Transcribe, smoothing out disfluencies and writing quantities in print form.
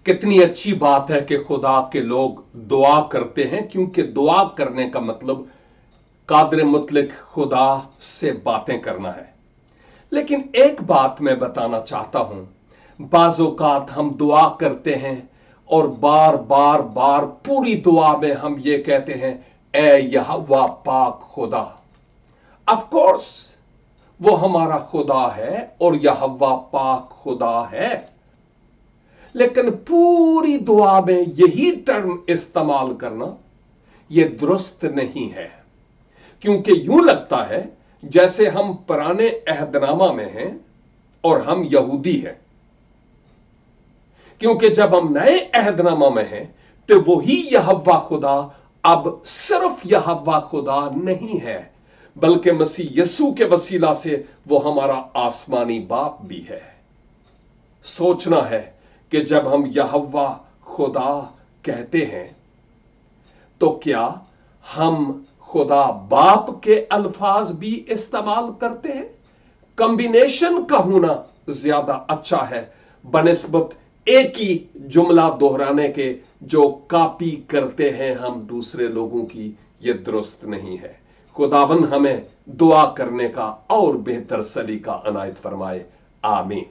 कितनी अच्छी बात है कि खुदा के लोग दुआ करते हैं, क्योंकि दुआ करने का मतलब कादिर मुतलक खुदा से बातें करना है। लेकिन एक बात मैं बताना चाहता हूं, बाज़ औक़ात हम दुआ करते हैं और बार बार बार पूरी दुआ में हम ये कहते हैं, ए यहोवा पाक खुदा। ऑफ कोर्स वो हमारा खुदा है और यहोवा पाक खुदा है, लेकिन पूरी दुआ में यही टर्म इस्तेमाल करना यह दुरुस्त नहीं है। क्योंकि यूं लगता है जैसे हम पुराने अहदनामा में हैं और हम यहूदी हैं, क्योंकि जब हम नए अहदनामा में हैं तो वही यहोवा खुदा अब सिर्फ यहोवा खुदा नहीं है, बल्कि मसीह यीशु के वसीला से वो हमारा आसमानी बाप भी है। सोचना है कि जब हम यहोवा खुदा कहते हैं तो क्या हम खुदा बाप के अल्फाज भी इस्तेमाल करते हैं? कॉम्बिनेशन का होना ज्यादा अच्छा है बनिस्बत एक ही जुमला दोहराने के, जो कॉपी करते हैं हम दूसरे लोगों की। यह दुरुस्त नहीं है। खुदावंद हमें दुआ करने का और बेहतर सलीका अनायत फरमाए। आमीन।